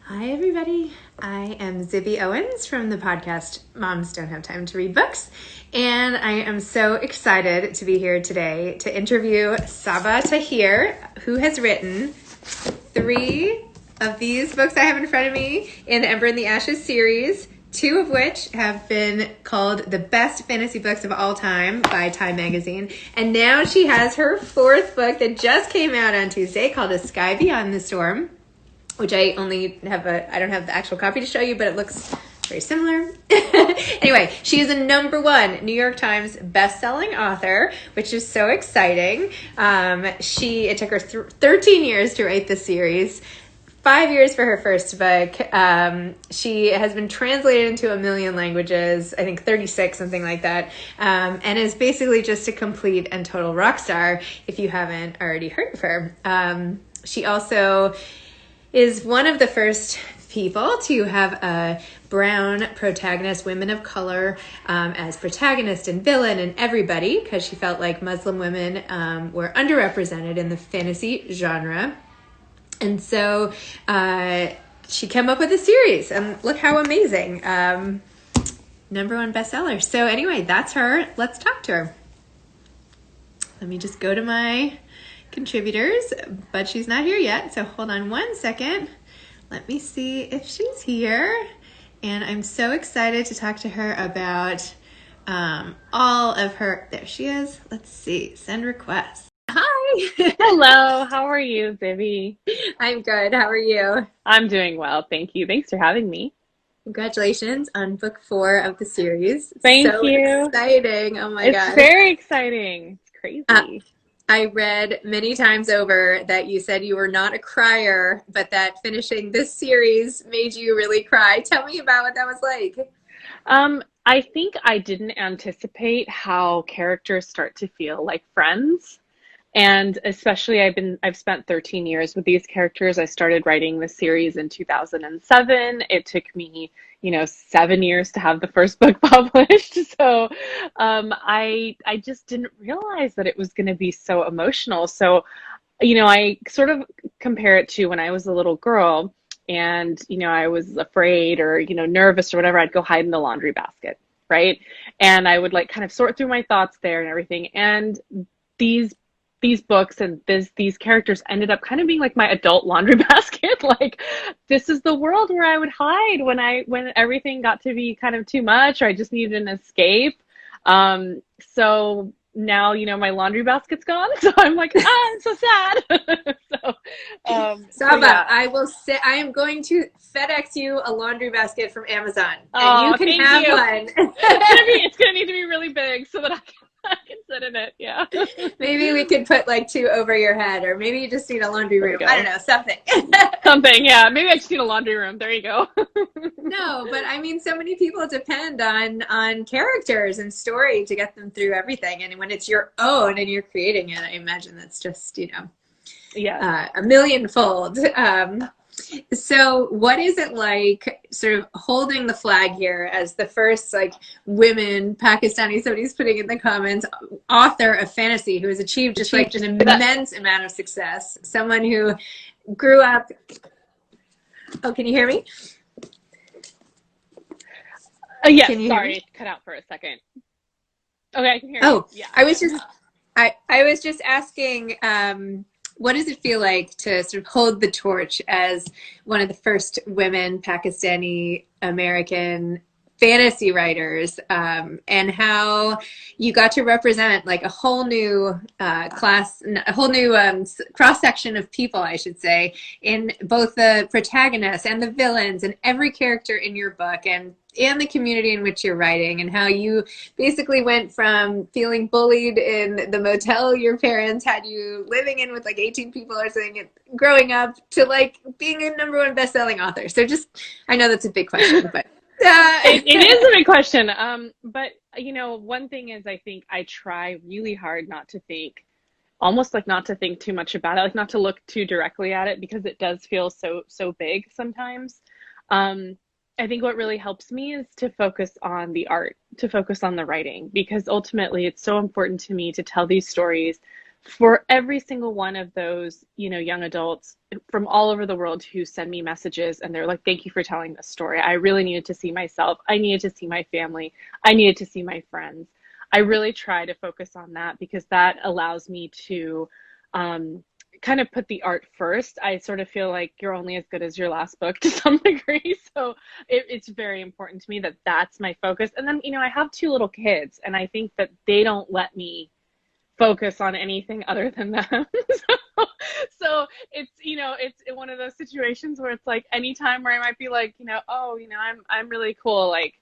Hi, everybody. I am Zibby Owens from the podcast Moms Don't Have Time to Read Books. And I am so excited to be here today to interview Sabaa Tahir, who has written 3 of these books I have in front of me in the Ember and the Ashes series, 2 of which have been called the best fantasy books of all time by Time Magazine. And now she has her 4th book that just came out on Tuesday called A Sky Beyond the Storm, which I don't have the actual copy to show you, but it looks very similar. Anyway, she is a #1 New York Times best-selling author, which is so exciting. It took her 13 years to write the series, 5 years for her first book. She has been translated into a million languages, I think 36, something like that, and is basically just a complete and total rock star if you haven't already heard of her. She also is one of the first people to have a brown protagonist, women of color, as protagonist and villain and everybody, because she felt like Muslim women were underrepresented in the fantasy genre. And so she came up with a series, and look how amazing. #1 bestseller. So anyway, that's her. Let's talk to her. Let me just go to my contributors, but she's not here yet, so hold on 1 second. Let me see if she's here. And I'm so excited to talk to her about all of her. There she is. Let's see. Send request. Hi. Hello, how are you, Vivi? I'm good. How are you? I'm doing well, thank you. Thanks for having me. Congratulations on book 4 of the series. Thank So you. exciting. Oh my It's gosh. very exciting. It's crazy. I read many times over that you said you were not a crier, but that finishing this series made you really cry. Tell me about what that was like. I think I didn't anticipate how characters start to feel like friends. And especially I've spent 13 years with these characters. I started writing the series in 2007. It took me, 7 years to have the first book published. So I just didn't realize that it was going to be so emotional. So, I sort of compare it to when I was a little girl and, I was afraid or, nervous or whatever, I'd go hide in the laundry basket, right? And I would like kind of sort through my thoughts there and everything. And these these books and these characters ended up kind of being like my adult laundry basket. Like, this is the world where I would hide when everything got to be kind of too much or I just needed an escape. So now, my laundry basket's gone. So I'm like, I'm so sad. so, so Sabaa, yeah. I am going to FedEx you a laundry basket from Amazon, and you Oh, can thank have you. one. It's gonna need to be really big so that I can sit in it. Yeah. Maybe we could put like 2 over your head, or maybe you just need a laundry There we room. I don't go. know, something. Something, yeah. Maybe I just need a laundry room. There you go. No, but I mean, so many people depend on characters and story to get them through everything. And when it's your own and you're creating it, I imagine that's just, Yes. a millionfold. So what is it like sort of holding the flag here as the first like women Pakistani, somebody's putting in the comments, author of fantasy who has achieved just like an immense amount of success, someone who grew up. Oh, can you hear me? Yes, Can you hear sorry, me? it cut out for a second. Okay, I can hear you. Oh, Yeah. I was just asking, what does it feel like to sort of hold the torch as one of the first women Pakistani American fantasy writers, and how you got to represent like a whole new a whole new cross section of people, I should say, in both the protagonists and the villains and every character in your book and the community in which you're writing, and how you basically went from feeling bullied in the motel your parents had you living in with like 18 people or something growing up to like being a #1 best-selling author. So just, I know that's a big question, but It is a big question. But one thing is I think I try really hard not to think, almost like not to think too much about it, like not to look too directly at it because it does feel so big sometimes. I think what really helps me is to focus on the art, to focus on the writing, because ultimately it's so important to me to tell these stories for every single one of those, young adults from all over the world who send me messages and they're like, thank you for telling this story. I really needed to see myself. I needed to see my family. I needed to see my friends. I really try to focus on that because that allows me to kind of put the art first. I sort of feel like you're only as good as your last book to some degree. So it's very important to me that that's my focus. And then, I have two little kids and I think that they don't let me focus on anything other than them. So it's one of those situations where it's like anytime where I might be like, I'm really cool. Like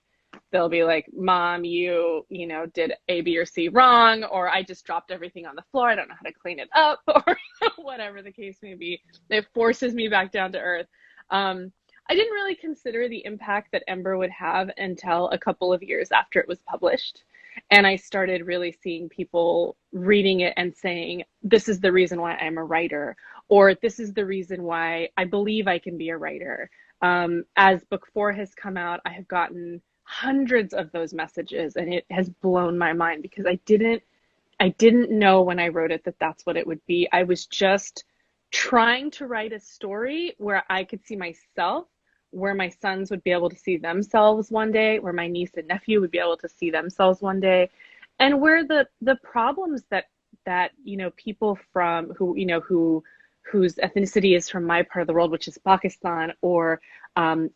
they'll be like, Mom, you did A, B, or C wrong, or I just dropped everything on the floor. I don't know how to clean it up, or whatever the case may be. It forces me back down to earth. I didn't really consider the impact that Ember would have until a couple of years after it was published. And I started really seeing people reading it and saying, this is the reason why I'm a writer, or this is the reason why I believe I can be a writer. As book 4 has come out, I have gotten hundreds of those messages and it has blown my mind because I didn't know when I wrote it that that's what it would be. I was just trying to write a story where I could see myself, where my sons would be able to see themselves one day, where my niece and nephew would be able to see themselves one day, and where the problems that people from whose ethnicity is from my part of the world, which is Pakistan, or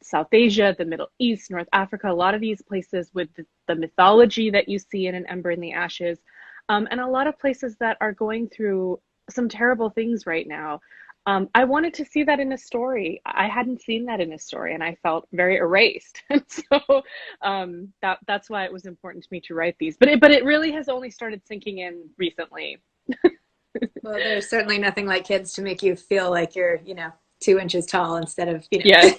South Asia, the Middle East, North Africa, a lot of these places with the mythology that you see in An Ember in the Ashes, and a lot of places that are going through some terrible things right now. I wanted to see that in a story. I hadn't seen that in a story, and I felt very erased. And so that's why it was important to me to write these. But it really has only started sinking in recently. Well, there's certainly nothing like kids to make you feel like you're, 2 inches tall instead of, Yes.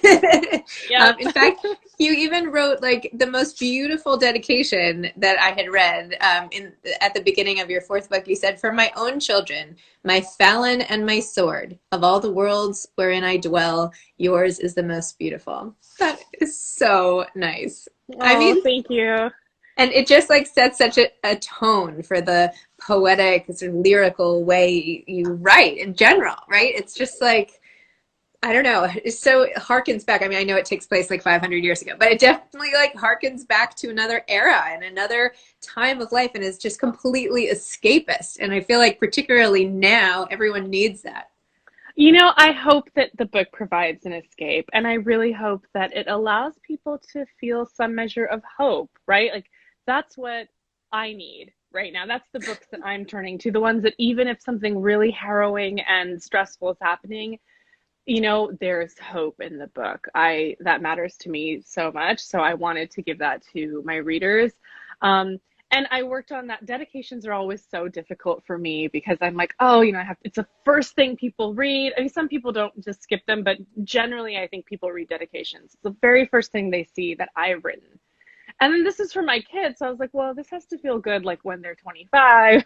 Yeah. In fact, you even wrote like the most beautiful dedication that I had read at the beginning of your 4th book. You said, "For my own children, my Fallon and my sword, of all the worlds wherein I dwell, yours is the most beautiful." That is so nice. Oh, I mean, thank you. and it just like sets such a tone for the poetic, sort of lyrical way you write in general, right? It's just like, I don't know. It's so harkens back. I mean, I know it takes place like 500 years ago, but it definitely like harkens back to another era and another time of life and is just completely escapist. And I feel like particularly now, everyone needs that. I hope that the book provides an escape, and I really hope that it allows people to feel some measure of hope, right? Like that's what I need right now. That's the books that I'm turning to, the ones that even if something really harrowing and stressful is happening, there's hope in the book. That matters to me so much. So I wanted to give that to my readers. And I worked on that. Dedications are always so difficult for me because I'm like, it's the first thing people read. I mean, some people don't just skip them, but generally I think people read dedications. It's the very first thing they see that I've written. And then this is for my kids. So I was like, well, this has to feel good like when they're 25,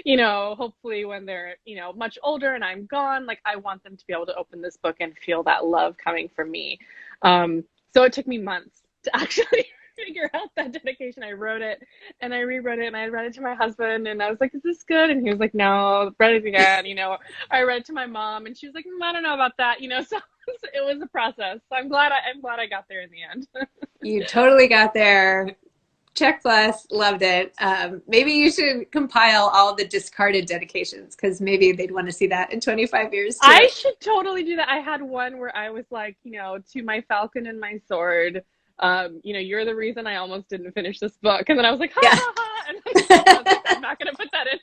hopefully when they're, much older and I'm gone. Like I want them to be able to open this book and feel that love coming from me. So it took me months to actually figure out that dedication. I wrote it and I rewrote it and I read it to my husband and I was like, is this good? And he was like, no, read it again. I read it to my mom and she was like, I don't know about that. So it was a process. So I'm glad I got there in the end. You totally got there. Check plus, loved it. Maybe you should compile all the discarded dedications because maybe they'd want to see that in 25 years too. I should totally do that. I had one where I was like, to my falcon and my sword, you're the reason I almost didn't finish this book. And then I was like, ha ha ha. And I was like, I'm not going to put that in.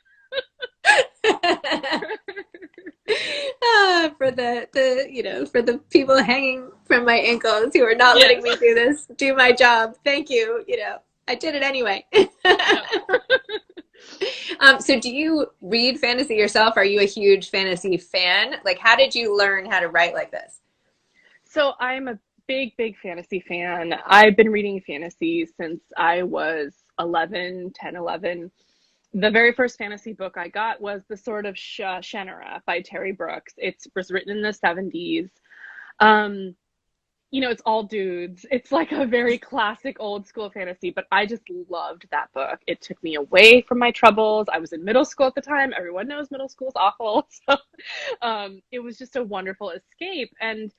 For the people hanging from my ankles who are not letting me do my job. Thank you. I did it anyway. So do you read fantasy yourself? Are you a huge fantasy fan? Like, how did you learn how to write like this? So I'm a big fantasy fan. I've been reading fantasy since I was 11. The very first fantasy book I got was The Sword of Shannara by Terry Brooks. It was written in the 70s. it's all dudes. It's like a very classic old school fantasy, but I just loved that book. It took me away from my troubles. I was in middle school at the time. Everyone knows middle school is awful. So it was just a wonderful escape. And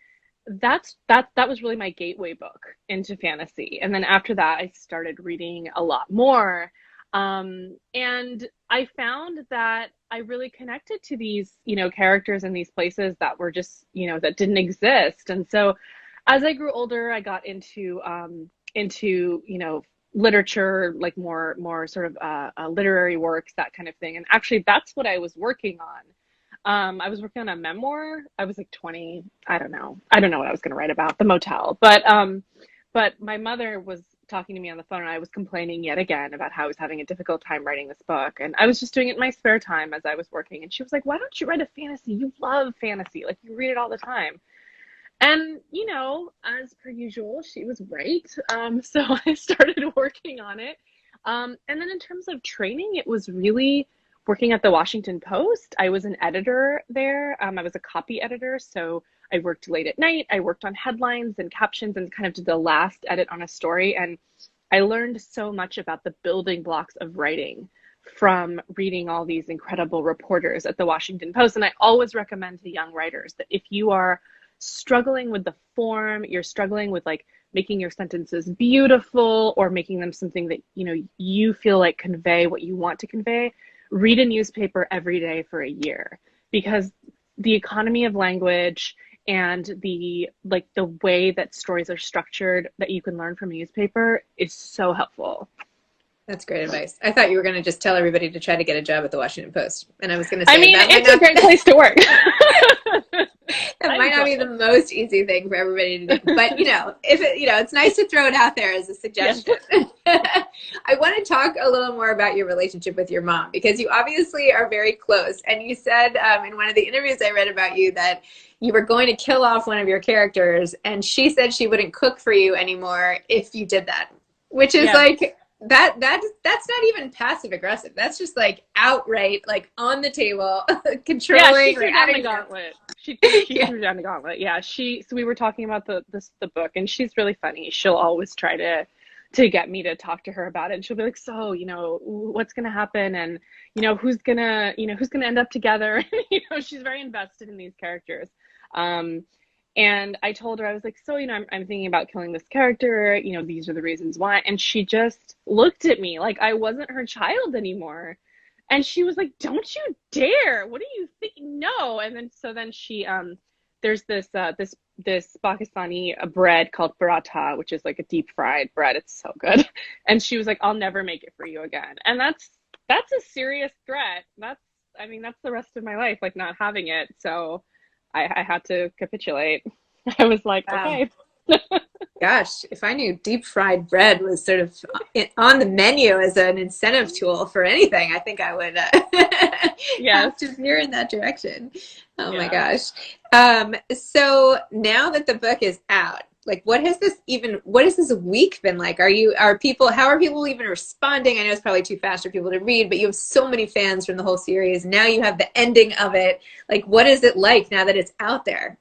that was really my gateway book into fantasy. And then after that, I started reading a lot more. And I found that I really connected to these, characters in these places that were just, that didn't exist. And so as I grew older, I got into literature, like more sort of literary works, that kind of thing. And actually, that's what I was working on. I was working on a memoir. I was like 20. I don't know. I don't know what I was going to write about, the motel. But my mother was talking to me on the phone, and I was complaining yet again about how I was having a difficult time writing this book. And I was just doing it in my spare time as I was working. And she was like, "Why don't you write a fantasy? You love fantasy. Like, you read it all the time." And, as per usual, she was right. So I started working on it. And then in terms of training, it was really working at the Washington Post. I was an editor there. I was a copy editor. So I worked late at night. I worked on headlines and captions and kind of did the last edit on a story. And I learned so much about the building blocks of writing from reading all these incredible reporters at the Washington Post. And I always recommend to young writers that if you are struggling with the form, you're struggling with like making your sentences beautiful or making them something that, you feel like convey what you want to convey, read a newspaper every day for a year, because the economy of language and the way that stories are structured that you can learn from a newspaper is so helpful. That's great advice. I thought you were going to just tell everybody to try to get a job at the Washington Post. And I was going to say, it's a great place to work. That might not be the most easy thing for everybody to do. But, if it, it's nice to throw it out there as a suggestion. Yes. I want to talk a little more about your relationship with your mom, because you obviously are very close. And you said in one of the interviews I read about you that you were going to kill off one of your characters, and she said she wouldn't cook for you anymore if you did that, which is like... that's not even passive aggressive. That's just like outright, like on the table, controlling. Yeah, she threw down the gauntlet. She threw down the gauntlet. Yeah, so we were talking about the book, and she's really funny. She'll always try to get me to talk to her about it, and she'll be like, "So, what's gonna happen, and who's gonna end up together?" She's very invested in these characters. And I told her, I was like, "So, I'm thinking about killing this character, these are the reasons why." And she just looked at me like I wasn't her child anymore. And she was like, "Don't you dare. What do you think? No." And then she, there's this Pakistani bread called paratha, which is like a deep fried bread. It's so good. And she was like, "I'll never make it for you again." And that's a serious threat. That's the rest of my life, like not having it. So I had to capitulate. I was like, okay. Gosh, if I knew deep fried bread was sort of on the menu as an incentive tool for anything, I think I would have to veer in that direction. Oh my gosh. So now that the book is out, like what has this week been like? How are people even responding? I know it's probably too fast for people to read, but you have so many fans from the whole series. Now you have the ending of it. Like, what is it like now that it's out there?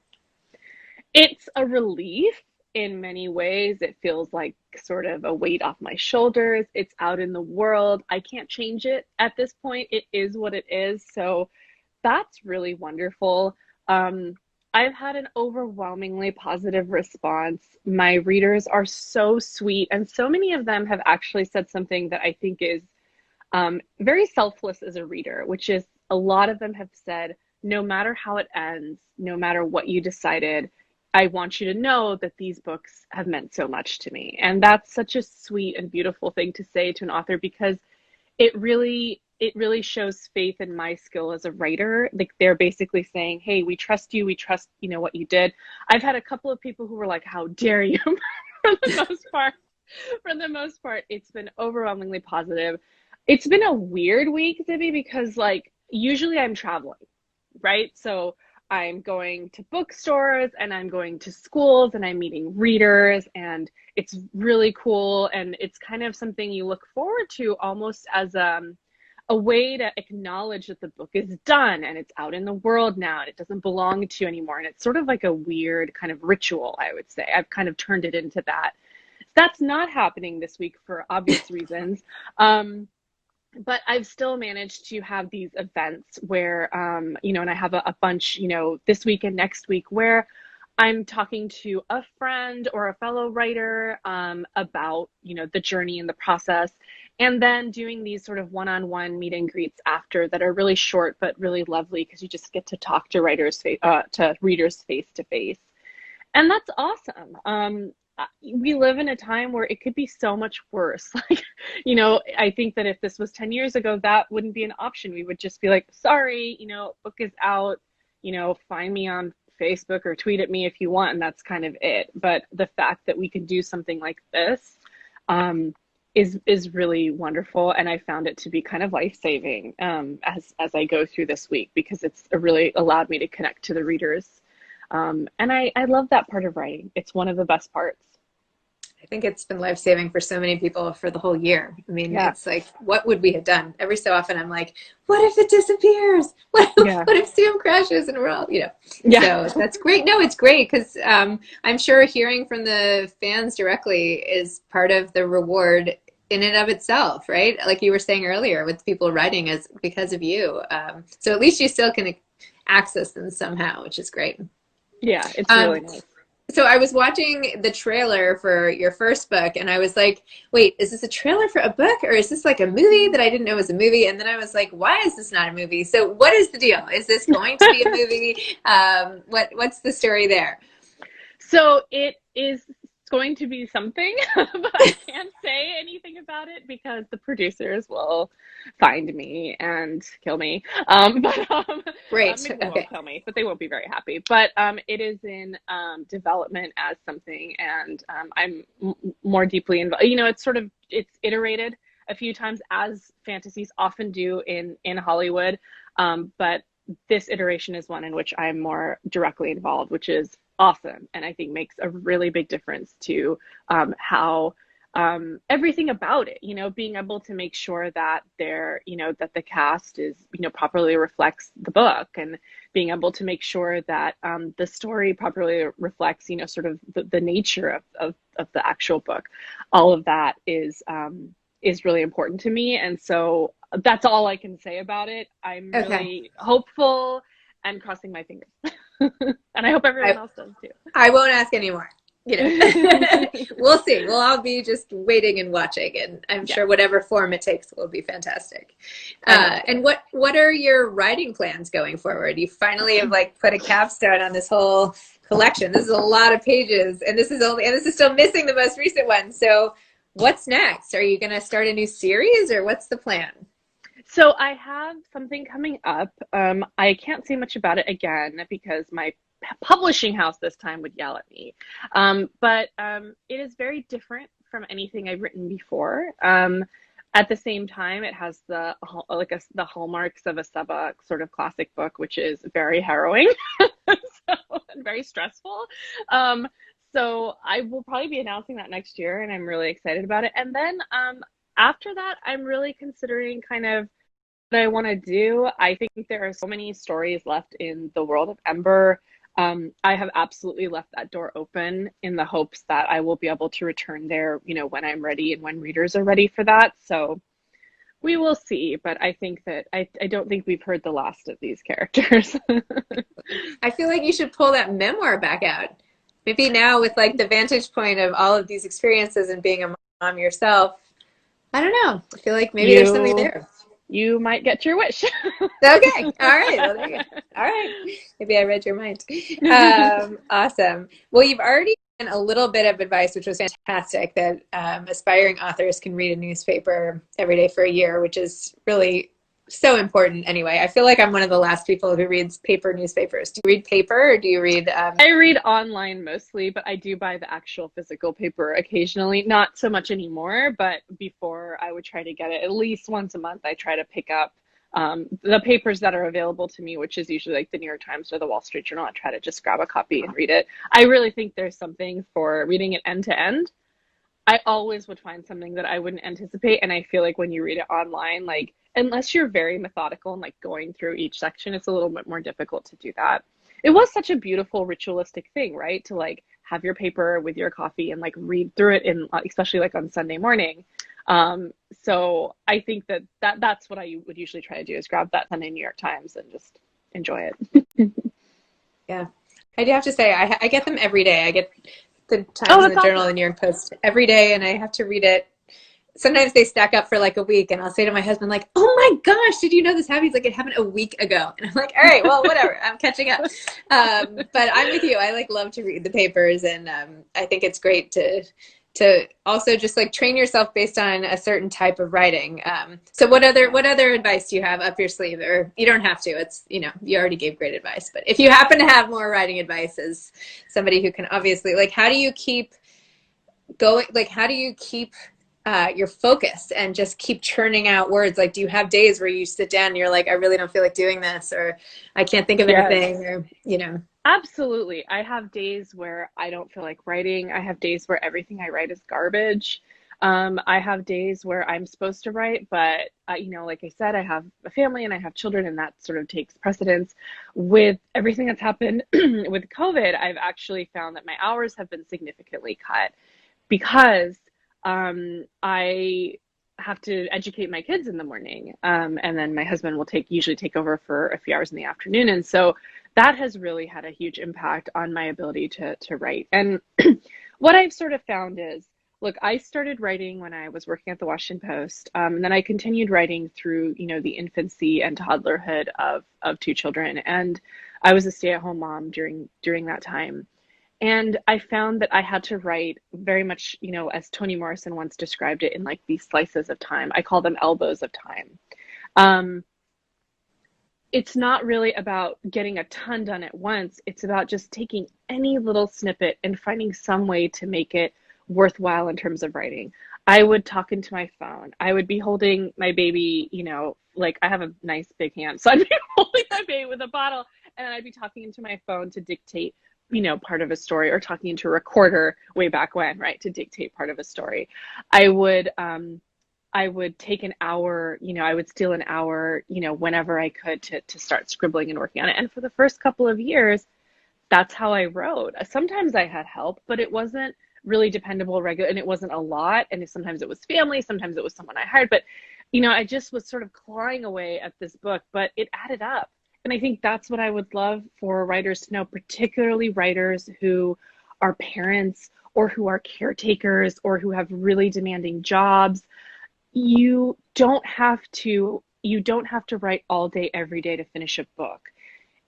It's a relief in many ways. It feels like sort of a weight off my shoulders. It's out in the world. I can't change it at this point. It is what it is. So that's really wonderful. I've had an overwhelmingly positive response. My readers are so sweet, and so many of them have actually said something that I think is very selfless as a reader, which is a lot of them have said, no matter how it ends, no matter what you decided, I want you to know that these books have meant so much to me. And that's such a sweet and beautiful thing to say to an author, because it really shows faith in my skill as a writer. Like, they're basically saying, "Hey, we trust you. We trust, what you did." I've had a couple of people who were like, "How dare you?" For the most part, it's been overwhelmingly positive. It's been a weird week, Zibby, because like usually I'm traveling, right? So I'm going to bookstores and I'm going to schools and I'm meeting readers, and it's really cool. And it's kind of something you look forward to almost as a a way to acknowledge that the book is done and it's out in the world now and it doesn't belong to you anymore. And it's sort of like a weird kind of ritual, I would say. I've kind of turned it into that. That's not happening this week for obvious reasons. But I've still managed to have these events where, and I have a bunch, this week and next week where I'm talking to a friend or a fellow writer about, the journey and the process, and then doing these sort of one-on-one meet and greets after that are really short but really lovely because you just get to talk to readers face to face, and that's awesome. We live in a time where it could be so much worse. Like, I think that if this was 10 years ago, that wouldn't be an option. We would just be like, sorry, book is out, find me on Facebook or tweet at me if you want, and that's kind of it. But the fact that we can do something like this is really wonderful, and I found it to be kind of life-saving as I go through this week, because it's really allowed me to connect to the readers, and I love that part of writing. It's one of the best parts. I think it's been life-saving for so many people for the whole year. I mean, Yeah. It's like, what would we have done? Every so often I'm like, what if it disappears? What if Zoom crashes and we're all, Yeah. So that's great. No, it's great because I'm sure hearing from the fans directly is part of the reward in and of itself, right? Like you were saying earlier with people writing is because of you. So at least you still can access them somehow, which is great. Yeah, it's really nice. So I was watching the trailer for your first book and I was like, wait, is this a trailer for a book or is this like a movie that I didn't know was a movie? And then I was like, why is this not a movie? So what is the deal? Is this going to be a movie? What's the story there? So it is going to be something, but I can't say anything about it because the producers will find me and kill me. Great. Maybe they won't kill me, but they won't be very happy. But it is in development as something, and I'm more deeply involved. It's iterated a few times, as fantasies often do in Hollywood. But this iteration is one in which I'm more directly involved, which is awesome, and I think makes a really big difference to how everything about it, being able to make sure that that the cast is, properly reflects the book, and being able to make sure that the story properly reflects, sort of the nature of the actual book. All of that is really important to me, and so that's all I can say about it. I'm really hopeful and crossing my fingers. And I hope everyone else does too. I won't ask anymore. We'll see. We'll all be just waiting and watching, and I'm sure whatever form it takes will be fantastic. And what are your writing plans going forward? You finally have put a capstone on this whole collection. This is a lot of pages, and this is still missing the most recent one. So what's next? Are you going to start a new series, or what's the plan? So I have something coming up. I can't say much about it again because my publishing house this time would yell at me. But it is very different from anything I've written before. At the same time, it has the hallmarks of a Saba sort of classic book, which is very harrowing and very stressful. So I will probably be announcing that next year, and I'm really excited about it. And then after that, I'm really considering kind of what I want to do. I think there are so many stories left in the world of Ember. I have absolutely left that door open in the hopes that I will be able to return there, when I'm ready and when readers are ready for that. So we will see, but I think that I don't think we've heard the last of these characters. I feel like you should pull that memoir back out. Maybe now with the vantage point of all of these experiences and being a mom yourself. I don't know. I feel like maybe there's something there. You might get your wish. Okay. All right. Well, there you go. All right. Maybe I read your mind. Awesome. Well, you've already given a little bit of advice, which was fantastic, that aspiring authors can read a newspaper every day for a year, which is really so important anyway. I feel like I'm one of the last people who reads paper newspapers. Do you read paper or do you read? I read online mostly, but I do buy the actual physical paper occasionally. Not so much anymore, but before I would try to get it at least once a month. I try to pick up the papers that are available to me, which is usually the New York Times or the Wall Street Journal. I try to just grab a copy and read it. I really think there's something for reading it end to end. I always would find something that I wouldn't anticipate, and I feel like when you read it online, unless you're very methodical and like going through each section, it's a little bit more difficult to do that. It was such a beautiful ritualistic thing, right? To like have your paper with your coffee and like read through it in, especially like on Sunday morning. So I think that's what I would usually try to do is grab that Sunday New York Times and just enjoy it. Yeah. I do have to say, I get them every day. I get the Oh, Times and that's the Journal awesome. and New York Post every day, and I have to read it. Sometimes they stack up for like a week, and I'll say to my husband, like, "Oh my gosh, did you know this happened?" He's like, "It happened a week ago," and I'm like, "All right, well, whatever. I'm catching up." But I'm with you. I like love to read the papers, and I think it's great to also just like train yourself based on a certain type of writing. So Yeah. what other advice do you have up your sleeve? Or you don't have to. It's, you know, you already gave great advice. But if you happen to have more writing advice as somebody who can obviously, like, how do you keep going? Like, how do you keep your focus and just keep churning out words? Like, do you have days where you sit down and you're like, I really don't feel like doing this, or I can't think of Yes. anything, or, you know? Absolutely. I have days where I don't feel like writing. I have days where everything I write is garbage. I have days where I'm supposed to write, but like I said, I have a family and I have children, and that sort of takes precedence. With everything that's happened with COVID, I've actually found that my hours have been significantly cut because I have to educate my kids in the morning, and then my husband will usually take over for a few hours in the afternoon, and so that has really had a huge impact on my ability to write. And what I've sort of found is, look, I started writing when I was working at the Washington Post, and then I continued writing through the infancy and toddlerhood of two children, and I was a stay-at-home mom during that time. And I found that I had to write very much, as Toni Morrison once described it, in like these slices of time. I call them elbows of time. Um, it's not really about getting a ton done at once. It's about just taking any little snippet and finding some way to make it worthwhile in terms of writing. I would talk into my phone. I would be holding my baby, like I have a nice big hand. So I'd be holding my baby with a bottle, and I'd be talking into my phone to dictate, part of a story, or talking into a recorder way back when, right, to dictate part of a story. I would I would take an hour, I would steal an hour, whenever I could to start scribbling and working on it. And for the first couple of years, that's how I wrote. Sometimes I had help, but it wasn't really dependable, regular, and it wasn't a lot. And sometimes it was family, sometimes it was someone I hired. But, I just was sort of clawing away at this book, but it added up. And I think that's what I would love for writers to know, particularly writers who are parents or who are caretakers or who have really demanding jobs. You don't have to write all day every day to finish a book.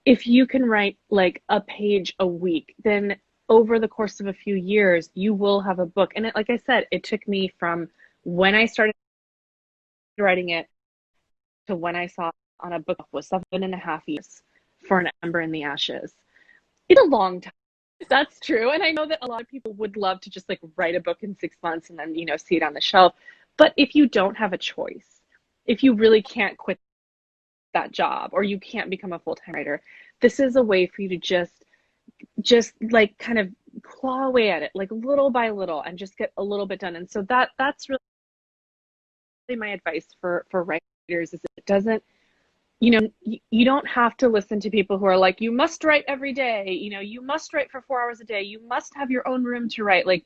If you can write like a page a week, then over the course of a few years you will have a book. And like I said, it took me from when I started writing it to when I saw it on a book was 7.5 years for An Ember in the Ashes. It's a long time. That's true. And I know that a lot of people would love to just like write a book in 6 months and then, see it on the shelf. But if you don't have a choice, if you really can't quit that job or you can't become a full-time writer, this is a way for you to just like kind of claw away at it like little by little and just get a little bit done. And so that's really my advice for writers is it doesn't, you don't have to listen to people who are like, you must write every day, you must write for 4 hours a day, you must have your own room to write. Like,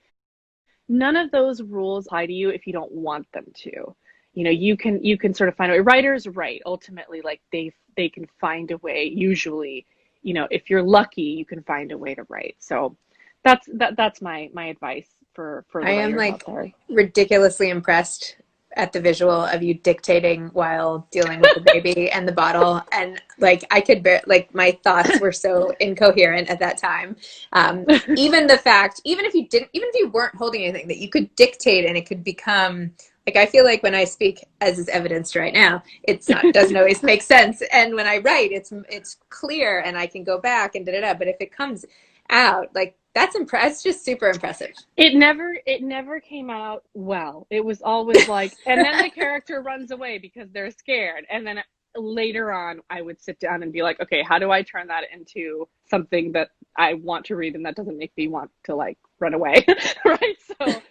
none of those rules apply to you if you don't want them to. You can sort of find a way. Writers write ultimately, like they can find a way. Usually, if you're lucky, you can find a way to write. So that's my advice for I the am writers out like there. ridiculously impressed at the visual of you dictating while dealing with the baby and the bottle. And like, I could bear, like, my thoughts were so incoherent at that time. Even the fact, even if you weren't holding anything, that you could dictate and it could become, like, I feel like when I speak, as is evidenced right now, it's not, doesn't always make sense. And when I write, it's clear and I can go back and da da da. But if it comes out, like, that's impressive. It's just super impressive. It never came out well. It was always like, and then the character runs away because they're scared. And then later on, I would sit down and be like, okay, how do I turn that into something that I want to read and that doesn't make me want to like run away, right? So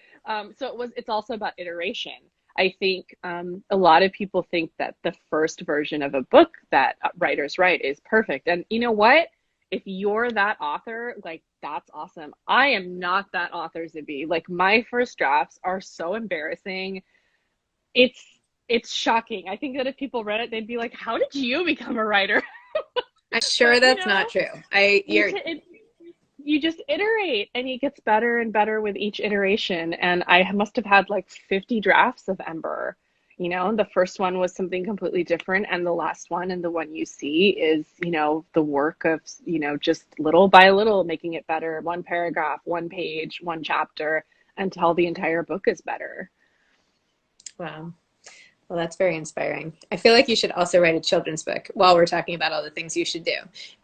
it's also about iteration. I think a lot of people think that the first version of a book that writers write is perfect. And you know what? If you're that author, like that's awesome. I am not that author, Zibby. Like my first drafts are so embarrassing. It's it's shocking. I think that if people read it, they'd be like, "How did you become a writer?" I'm sure But you that's know, not true. I you you're t- you just iterate and it gets better and better with each iteration. And I must have had like 50 drafts of Ember. You know, the first one was something completely different, and the last one and the one you see is, the work of, just little by little making it better, one paragraph, one page, one chapter, until the entire book is better. wow. Well, that's very inspiring. I feel like you should also write a children's book while we're talking about all the things you should do,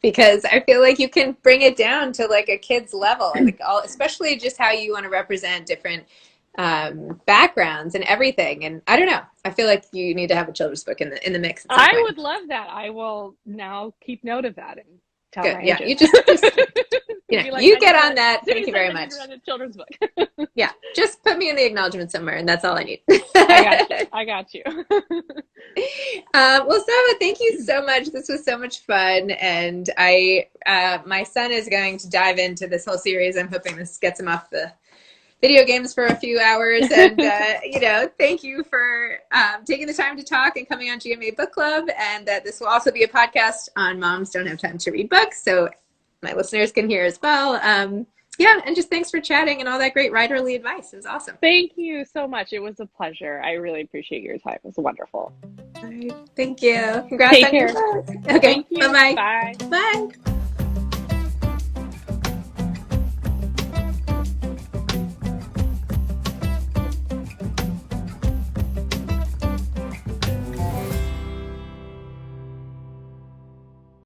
because I feel like you can bring it down to like a kid's level. I think especially just how you want to represent different backgrounds and everything. And I don't know. I feel like you need to have a children's book in the mix at some I point. would love that. I will now keep note of that and tell Good. my Yeah. agent. Be like, You I need get to, on that. Thank Zibby you says very I need much. to write a children's book. Yeah. Just put me in the acknowledgement somewhere, and that's all I need. I got you. I got you. Well, Saba, thank you so much. This was so much fun, and my son is going to dive into this whole series. I'm hoping this gets him off the video games for a few hours, and thank you for taking the time to talk and coming on GMA Book Club. And that this will also be a podcast on Moms Don't Have Time to Read Books, so my listeners can hear as well. Yeah, and just thanks for chatting and all that great writerly advice. It was awesome. Thank you so much. It was a pleasure. I really appreciate your time. It was wonderful. All right, thank you. Congrats Take on your care. book. Okay, Thank you. bye-bye. Bye. Bye.